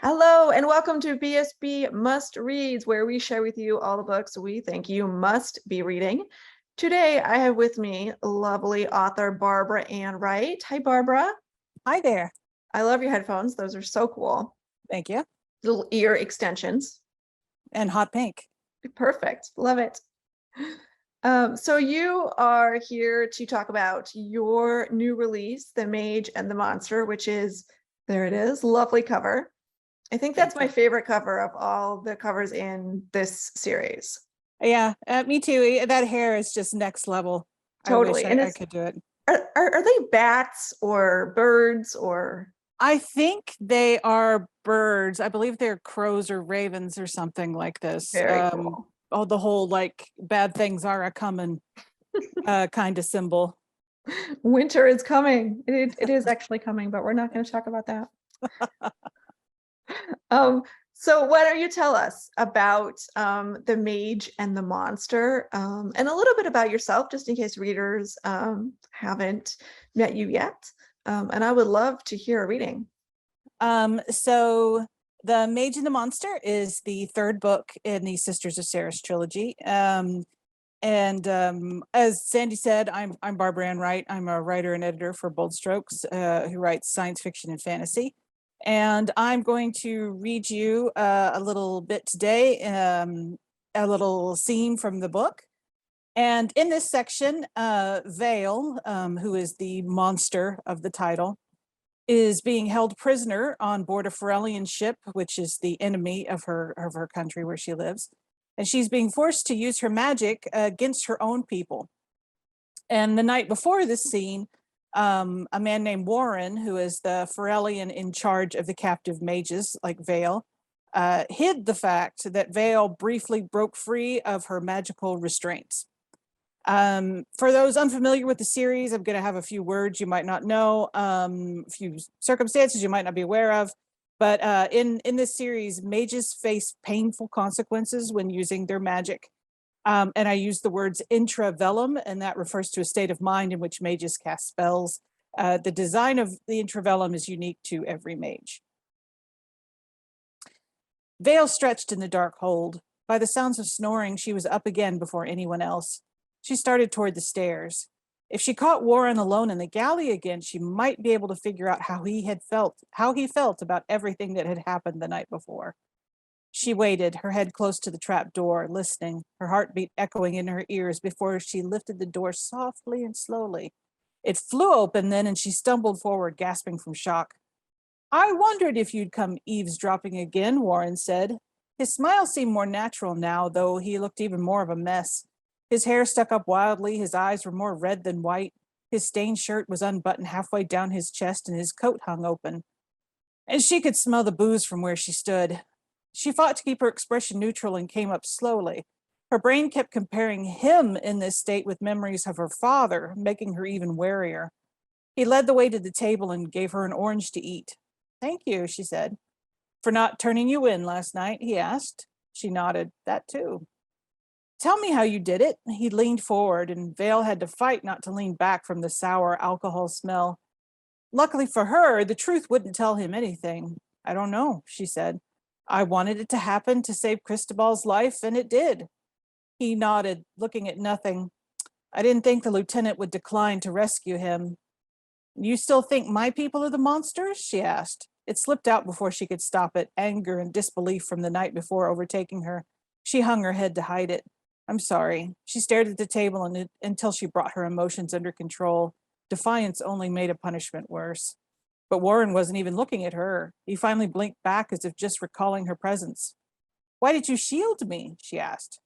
Hello and welcome to BSB Must Reads, where we share with you all the books we think you must be reading. Today, I have with me lovely author Barbara Ann Wright. Hi, Barbara. Hi there. I love your headphones. Those are so cool. Thank you. Little ear extensions. And hot pink. Perfect. Love it. So you are here to talk about your new release, The Mage and the Monster, which is, there it is, lovely cover. I think that's my favorite cover of all the covers in this series. Yeah, me too. That hair is just next level. Totally. I wish I could do it. Are they bats or birds or? I think they are birds. I believe they're crows or ravens or something like this. Very cool. Oh, the whole like bad things are a coming kind of symbol. Winter is coming. It is actually coming, but we're not going to talk about that. So why don't you tell us about The Mage and the Monster, and a little bit about yourself, just in case readers haven't met you yet. And I would love to hear a reading. So The Mage and the Monster is the third book in the Sisters of Sarras trilogy. As Sandy said, I'm Barbara Ann Wright. I'm a writer and editor for Bold Strokes, who writes science fiction and fantasy. And I'm going to read you a little bit today, a little scene from the book. And in this section, Vale, who is the monster of the title, is being held prisoner on board a Ferellian ship, which is the enemy of her country where she lives. And she's being forced to use her magic against her own people. And the night before this scene, a man named Warren, who is the Ferellian in charge of the captive mages like Vale, hid the fact that Vale briefly broke free of her magical restraints. For those unfamiliar with the series, I'm going to have a few words you might not know, a few circumstances you might not be aware of. But in this series, mages face painful consequences when using their magic. And I use the words intravellum, and that refers to a state of mind in which mages cast spells. The design of the intravellum is unique to every mage. Vale stretched in the dark hold. By the sounds of snoring, she was up again before anyone else. She started toward the stairs. If she caught Warren alone in the galley again, she might be able to figure out how he felt about everything that had happened the night before. She waited, her head close to the trap door, listening, her heartbeat echoing in her ears before she lifted the door softly and slowly. It flew open then, and she stumbled forward, gasping from shock. "I wondered if you'd come eavesdropping again," Warren said. His smile seemed more natural now, though he looked even more of a mess. His hair stuck up wildly, his eyes were more red than white, his stained shirt was unbuttoned halfway down his chest, and his coat hung open. And she could smell the booze from where she stood. She fought to keep her expression neutral and came up slowly. Her brain kept comparing him in this state with memories of her father, making her even warier. He led the way to the table and gave her an orange to eat. "Thank you," she said. "For not turning you in last night?" he asked. She nodded. "That too." "Tell me how you did it." He leaned forward, and Vale had to fight not to lean back from the sour alcohol smell. Luckily for her, the truth wouldn't tell him anything. "I don't know," she said. "I wanted it to happen to save Cristobal's life, and it did." He nodded, looking at nothing. "I didn't think the lieutenant would decline to rescue him." "You still think my people are the monsters?" she asked. It slipped out before she could stop it, anger and disbelief from the night before overtaking her. She hung her head to hide it. "I'm sorry." She stared at the table until she brought her emotions under control. Defiance only made a punishment worse. But Warren wasn't even looking at her. He finally blinked back as if just recalling her presence. "Why did you shield me?" she asked.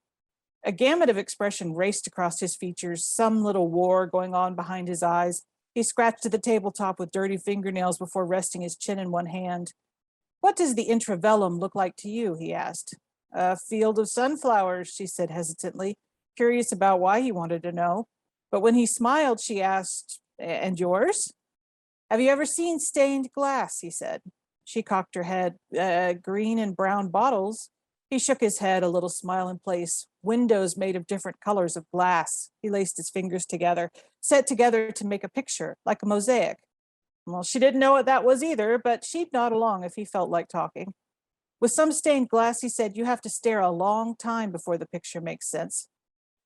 A gamut of expression raced across his features, some little war going on behind his eyes. He scratched at the tabletop with dirty fingernails before resting his chin in one hand. "What does the intravellum look like to you?" he asked. "A field of sunflowers," she said hesitantly, curious about why he wanted to know. But when he smiled, she asked, "And yours?" "Have you ever seen stained glass?" he said. She cocked her head. Green and brown bottles." He shook his head, a little smile in place. "Windows made of different colors of glass." He laced his fingers together, set together to make a picture, like a mosaic. Well, she didn't know what that was either, but she'd nod along if he felt like talking. With some stained glass, he said, you have to stare a long time before the picture makes sense.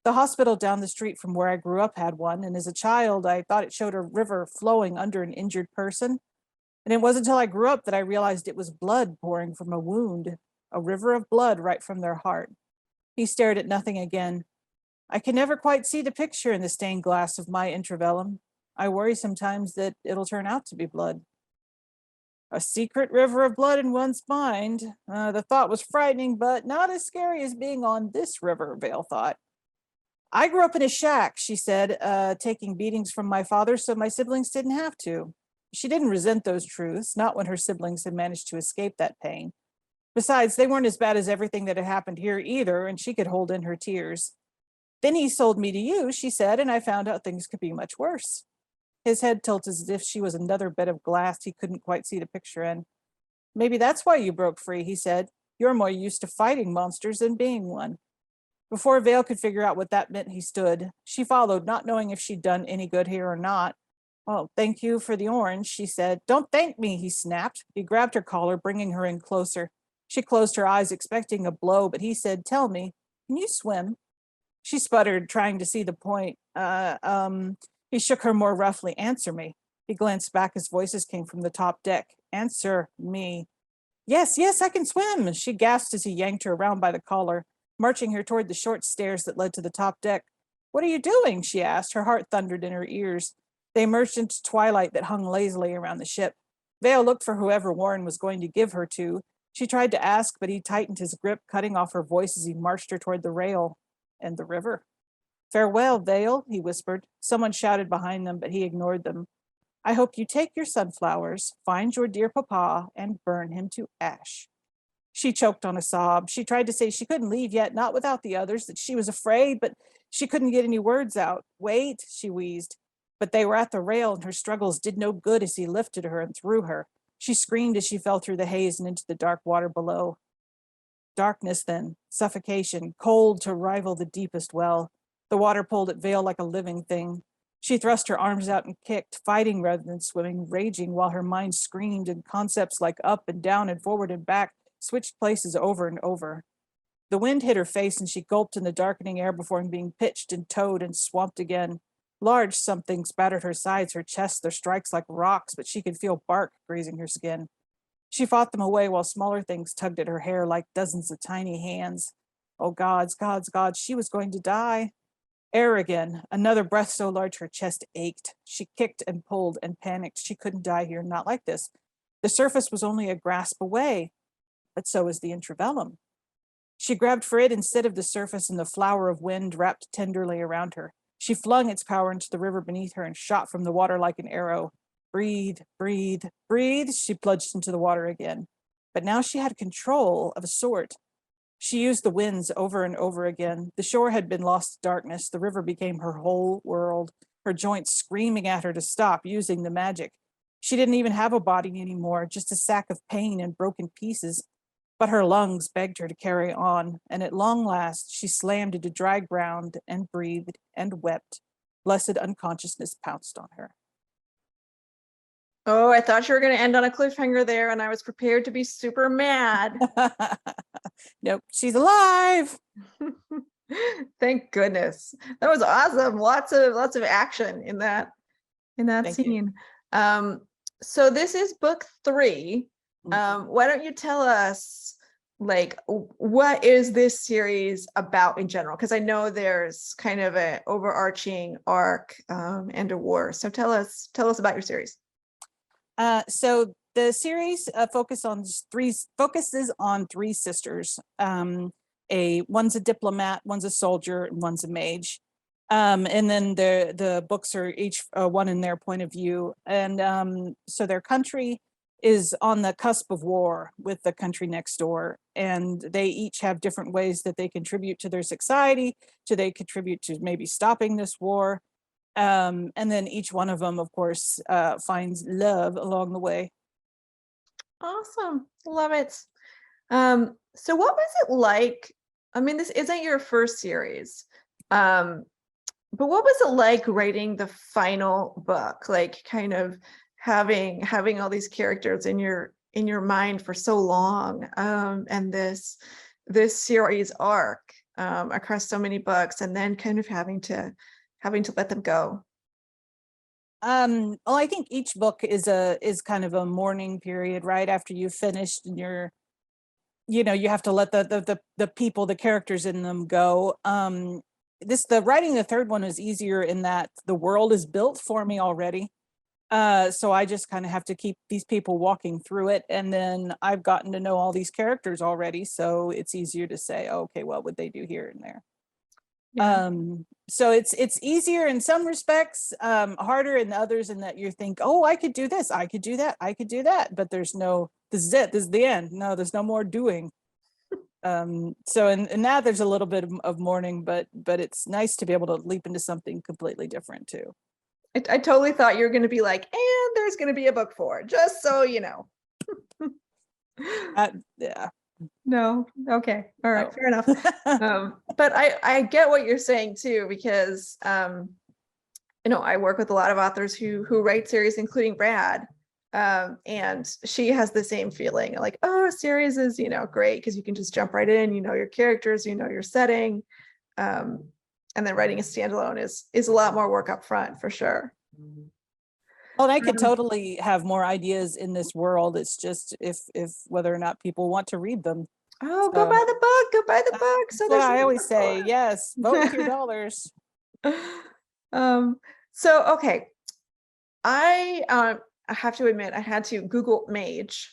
The hospital down the street from where I grew up had one, and as a child, I thought it showed a river flowing under an injured person. And it wasn't until I grew up that I realized it was blood pouring from a wound, a river of blood right from their heart. He stared at nothing again. I can never quite see the picture in the stained glass of my intravellum. I worry sometimes that it'll turn out to be blood. A secret river of blood in one's mind. The thought was frightening, but not as scary as being on this river, Vale thought. I grew up in a shack, she said, taking beatings from my father so my siblings didn't have to. She didn't resent those truths, not when her siblings had managed to escape that pain. Besides, they weren't as bad as everything that had happened here either, and she could hold in her tears. Then he sold me to you, she said, and I found out things could be much worse. His head tilted as if she was another bit of glass he couldn't quite see the picture in. Maybe that's why you broke free, he said. You're more used to fighting monsters than being one. Before Vale could figure out what that meant, he stood. She followed, not knowing if she'd done any good here or not. Well, thank you for the orange, she said. Don't thank me, he snapped. He grabbed her collar, bringing her in closer. She closed her eyes, expecting a blow, but he said, tell me, can you swim? She sputtered, trying to see the point. He shook her more roughly. Answer me. He glanced back as voices came from the top deck. Answer me. Yes, I can swim, she gasped as he yanked her around by the collar, marching her toward the short stairs that led to the top deck. What are you doing? She asked. Her heart thundered in her ears. They emerged into twilight that hung lazily around the ship. Vale looked for whoever Warren was going to give her to. She tried to ask, but he tightened his grip, cutting off her voice as he marched her toward the rail and the river. Farewell, Vale, he whispered. Someone shouted behind them, but he ignored them. I hope you take your sunflowers, find your dear papa, and burn him to ash. She choked on a sob. She tried to say she couldn't leave yet, not without the others, that she was afraid, but she couldn't get any words out. Wait, she wheezed. But they were at the rail, and her struggles did no good as he lifted her and threw her. She screamed as she fell through the haze and into the dark water below. Darkness then, suffocation, cold to rival the deepest well. The water pulled at Vale like a living thing. She thrust her arms out and kicked, fighting rather than swimming, raging while her mind screamed in concepts like up and down and forward and back, switched places over and over. The wind hit her face and she gulped in the darkening air before being pitched and towed and swamped again. Large somethings battered her sides, her chest, their strikes like rocks, but she could feel bark grazing her skin. She fought them away while smaller things tugged at her hair like dozens of tiny hands. Oh gods, she was going to die. Air again, another breath so large her chest ached. She kicked and pulled and panicked. She couldn't die here, not like this. The surface was only a grasp away, but so was the intravellum. She grabbed for it instead of the surface, and the flower of wind wrapped tenderly around her. She flung its power into the river beneath her and shot from the water like an arrow. Breathe, breathe, breathe. She plunged into the water again. But now she had control of a sort. She used the winds over and over again. The shore had been lost to darkness. The river became her whole world, her joints screaming at her to stop using the magic. She didn't even have a body anymore, just a sack of pain and broken pieces. But her lungs begged her to carry on, and at long last she slammed into dry ground and breathed and wept. Blessed unconsciousness pounced on her. Oh, I thought you were going to end on a cliffhanger there, and I was prepared to be super mad. Nope, she's alive. Thank goodness. That was awesome. Lots of action in that Thank scene. So this is book 3. Why don't you tell us, like, what is this series about in general? Because I know there's kind of an overarching arc and a war. So tell us about your series. So the series focuses on 3 sisters. One's a diplomat, one's a soldier, and one's a mage. And then the books are each one in their point of view. And so their country is on the cusp of war with the country next door, and they each have different ways that they contribute to their society. They contribute to maybe stopping this war. And then each one of them, of course, finds love along the way. Awesome. Love it. So what was it like? I mean, this isn't your first series, but what was it like writing the final book? Like, kind of having all these characters in your in your mind for so long, and this series arc across so many books, and then kind of having to let them go? Well, I think each book is kind of a mourning period right after you've finished, and you have to let the people, the characters in them go. The writing the third one is easier in that the world is built for me already. So I just kind of have to keep these people walking through it, and then I've gotten to know all these characters already, so it's easier to say, oh, okay, what would they do here and there? Yeah. So it's easier in some respects, harder in others, in that you think, oh, I could do this, I could do that, I could do that, but there's no, this is it, this is the end. No, there's no more doing. So in that there's a little bit of mourning, but it's nice to be able to leap into something completely different too. I totally thought you were going to be like, and there's going to be a book 4, just so you know. Yeah. No. Okay. All right. No. Fair enough. But I get what you're saying too, because I work with a lot of authors who write series, including Brad. And she has the same feeling, like, oh, a series is, great because you can just jump right in, your characters, your setting. And then writing a standalone is a lot more work up front, for sure. Well, and I could totally have more ideas in this world. It's just if whether or not people want to read them. Oh, go buy the book. Go buy the book. So That's what I always say. Yes, vote with your dollars. So okay, I have to admit I had to Google mage,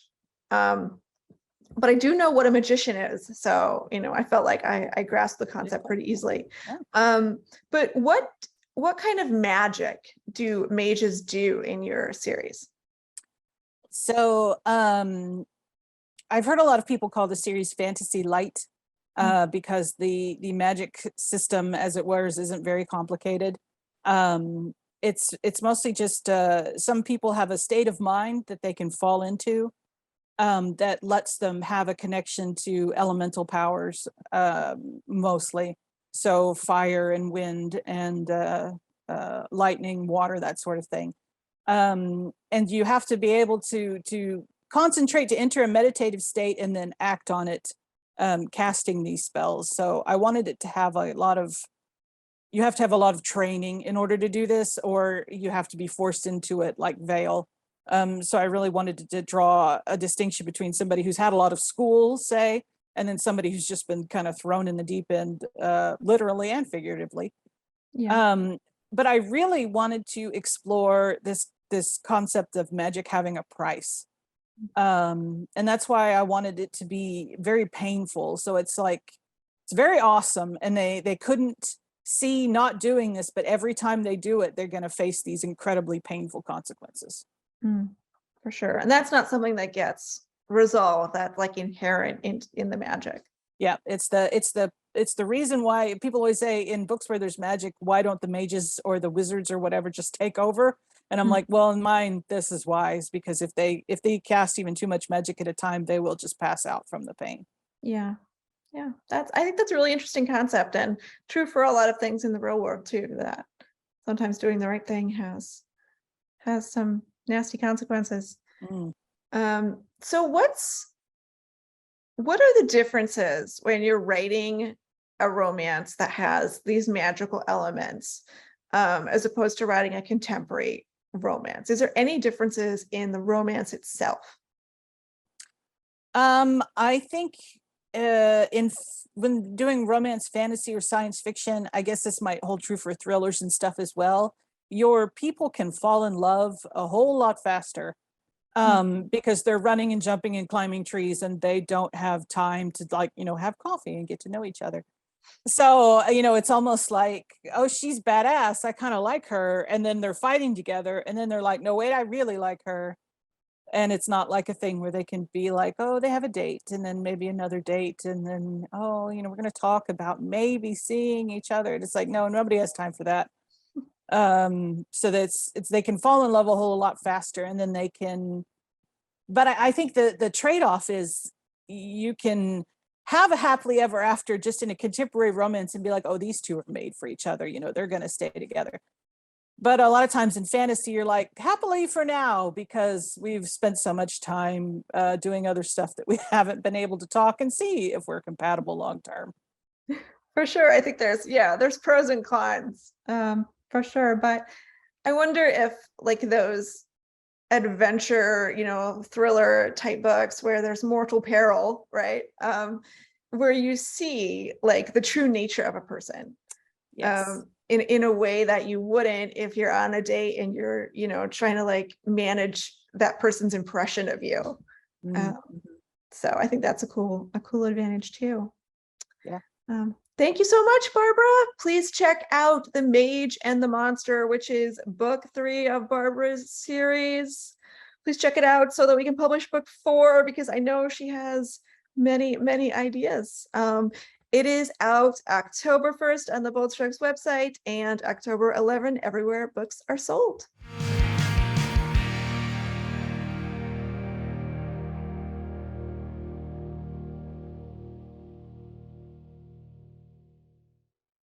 but I do know what a magician is. So I felt like I grasped the concept pretty easily. Yeah. But what kind of magic do mages do in your series? So I've heard a lot of people call the series fantasy light, because the magic system, as it were, isn't very complicated. It's mostly just some people have a state of mind that they can fall into, that lets them have a connection to elemental powers, mostly. So fire and wind and lightning, water, that sort of thing. And you have to be able to concentrate to enter a meditative state and then act on it, casting these spells. So I wanted it to have you have to have a lot of training in order to do this, or you have to be forced into it like Veil. So I really wanted to draw a distinction between somebody who's had a lot of school, say, and then somebody who's just been kind of thrown in the deep end, literally and figuratively. Yeah. But I really wanted to explore this concept of magic having a price. And that's why I wanted it to be very painful. So it's very awesome, and they couldn't see not doing this, but every time they do it, they're going to face these incredibly painful consequences. For sure. And that's not something that gets resolved. That's like inherent in the magic. Yeah, it's the reason why people always say in books where there's magic, why don't the mages or the wizards or whatever just take over? And I'm like, well, in mine, this is wise, because if they cast even too much magic at a time, they will just pass out from the pain. Yeah. Yeah. I think that's a really interesting concept, and true for a lot of things in the real world too, that sometimes doing the right thing has some nasty consequences. So what are the differences when you're writing a romance that has these magical elements, as opposed to writing a contemporary romance? Is there any differences in the romance itself? I think when doing romance, fantasy, or science fiction, I guess this might hold true for thrillers and stuff as well. Your people can fall in love a whole lot faster, because they're running and jumping and climbing trees, and they don't have time to have coffee and get to know each other. So it's almost like, oh, she's badass, I kind of like her, and then they're fighting together, and then they're like, no, wait, I really like her. And it's not like a thing where they can be like, oh, they have a date, and then maybe another date, and then, oh, we're going to talk about maybe seeing each other. It's like, no, nobody has time for that. So that's they can fall in love a whole lot faster, and then they can. But I think the trade-off is you can have a happily ever after just in a contemporary romance and be like, oh, these two are made for each other. They're going to stay together. But a lot of times in fantasy, you're like, happily for now, because we've spent so much time doing other stuff that we haven't been able to talk and see if we're compatible long term. For sure. I think there's pros and cons, for sure. But I wonder if like those adventure, thriller type books where there's mortal peril, right? Where you see like the true nature of a person. Yes. In a way that you wouldn't if you're on a date and you're, trying to like manage that person's impression of you. Mhm. So I think that's a cool advantage too. Yeah. Thank you so much, Barbara. Please check out The Mage and the Monster, which is book 3 of Barbara's series. Please check it out so that we can publish book 4, because I know she has many, many ideas. It is out October 1st on the Bold Strokes website and October 11 everywhere books are sold.